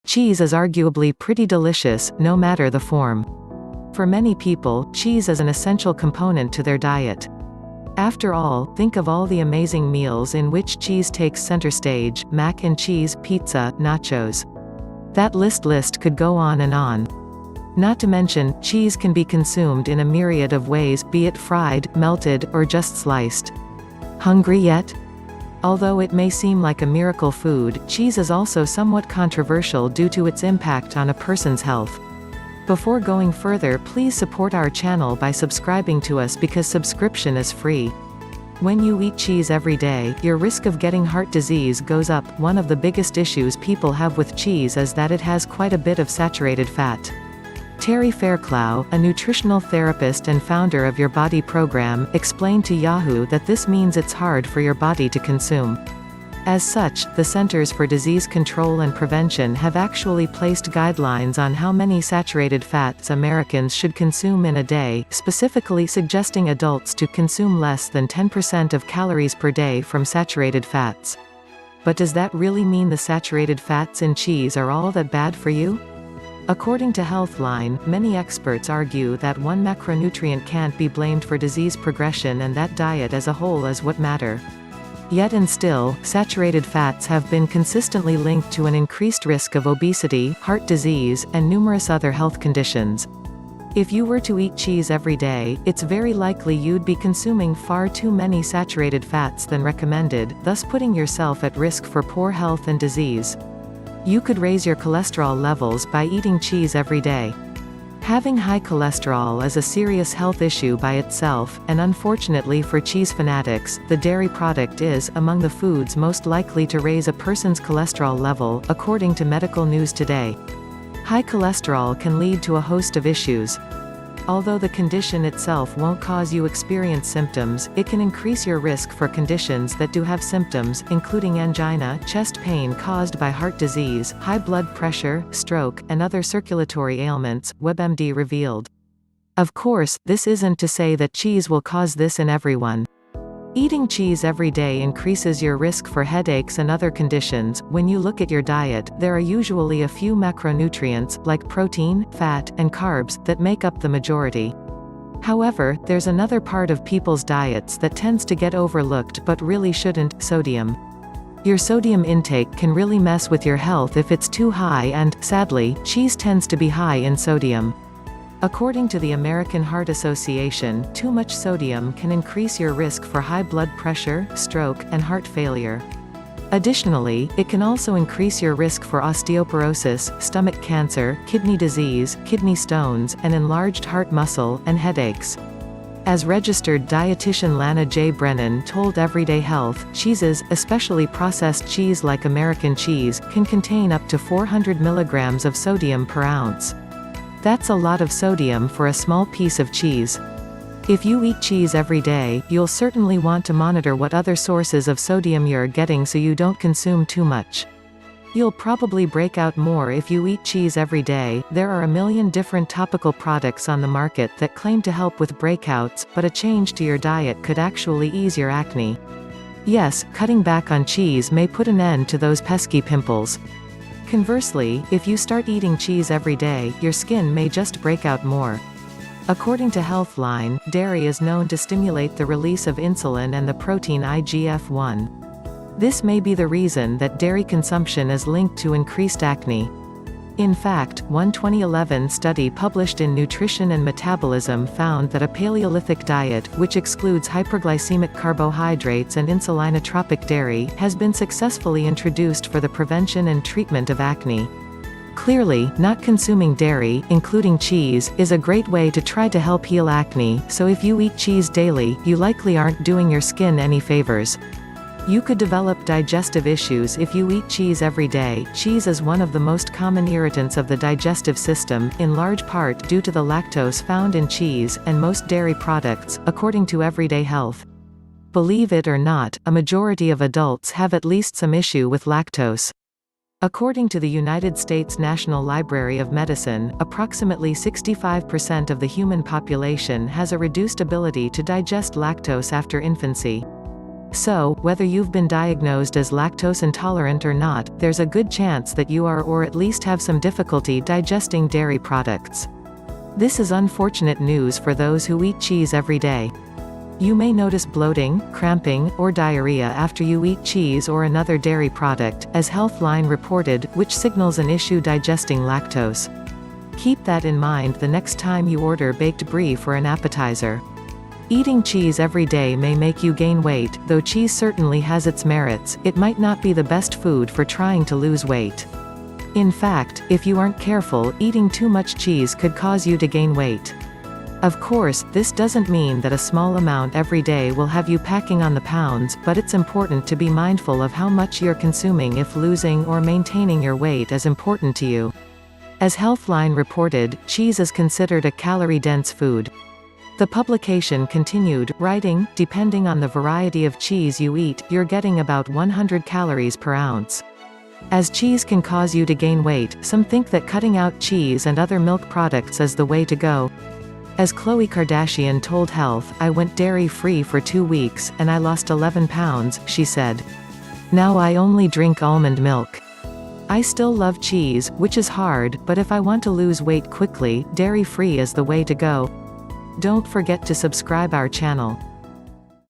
Cheese is arguably pretty delicious, no matter the form. For many people, cheese is an essential component to their diet. After all, think of all the amazing meals in which cheese takes center stage: mac and cheese, pizza, nachos. That list could go on and on. Not to mention, cheese can be consumed in a myriad of ways, be it fried, melted, or just sliced. Hungry yet? Although it may seem like a miracle food, cheese is also somewhat controversial due to its impact on a person's health. Before going further, please support our channel by subscribing to us because subscription is free. When you eat cheese every day, your risk of getting heart disease goes up. One of the biggest issues people have with cheese is that it has quite a bit of saturated fat. Terry Fairclough, a nutritional therapist and founder of Your Body program, explained to Yahoo that this means it's hard for your body to consume. As such, the Centers for Disease Control and Prevention have actually placed guidelines on how many saturated fats Americans should consume in a day, specifically suggesting adults to consume less than 10% of calories per day from saturated fats. But does that really mean the saturated fats in cheese are all that bad for you? According to Healthline, many experts argue that one macronutrient can't be blamed for disease progression and that diet as a whole is what matters. Yet and still, saturated fats have been consistently linked to an increased risk of obesity, heart disease, and numerous other health conditions. If you were to eat cheese every day, it's very likely you'd be consuming far too many saturated fats than recommended, thus putting yourself at risk for poor health and disease. You could raise your cholesterol levels by eating cheese every day. Having high cholesterol is a serious health issue by itself, and unfortunately for cheese fanatics, the dairy product is among the foods most likely to raise a person's cholesterol level, according to Medical News Today. High cholesterol can lead to a host of issues. Although the condition itself won't cause you experience symptoms, it can increase your risk for conditions that do have symptoms, including angina, chest pain caused by heart disease, high blood pressure, stroke, and other circulatory ailments, WebMD revealed. Of course, this isn't to say that cheese will cause this in everyone. Eating cheese every day increases your risk for headaches and other conditions. When you look at your diet, there are usually a few macronutrients, like protein, fat, and carbs, that make up the majority. However, there's another part of people's diets that tends to get overlooked but really shouldn't: sodium. Your sodium intake can really mess with your health if it's too high and, sadly, cheese tends to be high in sodium. According to the American Heart Association, too much sodium can increase your risk for high blood pressure, stroke, and heart failure. Additionally, it can also increase your risk for osteoporosis, stomach cancer, kidney disease, kidney stones, and enlarged heart muscle, and headaches. As registered dietitian Lana J. Brennan told Everyday Health, cheeses, especially processed cheese like American cheese, can contain up to 400 milligrams of sodium per ounce. That's a lot of sodium for a small piece of cheese. If you eat cheese every day, you'll certainly want to monitor what other sources of sodium you're getting so you don't consume too much. You'll probably break out more if you eat cheese every day. There are a million different topical products on the market that claim to help with breakouts, but a change to your diet could actually ease your acne. Yes, cutting back on cheese may put an end to those pesky pimples. Conversely, if you start eating cheese every day, your skin may just break out more. According to Healthline, dairy is known to stimulate the release of insulin and the protein IGF-1. This may be the reason that dairy consumption is linked to increased acne. In fact, one 2011 study published in Nutrition and Metabolism found that a Paleolithic diet, which excludes hyperglycemic carbohydrates and insulinotropic dairy, has been successfully introduced for the prevention and treatment of acne. Clearly, not consuming dairy, including cheese, is a great way to try to help heal acne, so if you eat cheese daily, you likely aren't doing your skin any favors. You could develop digestive issues if you eat cheese every day. Cheese is one of the most common irritants of the digestive system, in large part due to the lactose found in cheese, and most dairy products, according to Everyday Health. Believe it or not, a majority of adults have at least some issue with lactose. According to the United States National Library of Medicine, approximately 65% of the human population has a reduced ability to digest lactose after infancy. So, whether you've been diagnosed as lactose intolerant or not, there's a good chance that you are or at least have some difficulty digesting dairy products. This is unfortunate news for those who eat cheese every day. You may notice bloating, cramping, or diarrhea after you eat cheese or another dairy product, as Healthline reported, which signals an issue digesting lactose. Keep that in mind the next time you order baked brie for an appetizer. Eating cheese every day may make you gain weight. Though cheese certainly has its merits, it might not be the best food for trying to lose weight. In fact, if you aren't careful, eating too much cheese could cause you to gain weight. Of course, this doesn't mean that a small amount every day will have you packing on the pounds, but it's important to be mindful of how much you're consuming if losing or maintaining your weight is important to you. As Healthline reported, cheese is considered a calorie-dense food. The publication continued, writing, depending on the variety of cheese you eat, you're getting about 100 calories per ounce. As cheese can cause you to gain weight, some think that cutting out cheese and other milk products is the way to go. As Khloe Kardashian told Health, "I went dairy-free for 2 weeks, and I lost 11 pounds, she said. Now I only drink almond milk. I still love cheese, which is hard, but if I want to lose weight quickly, dairy-free is the way to go." Don't forget to subscribe our channel.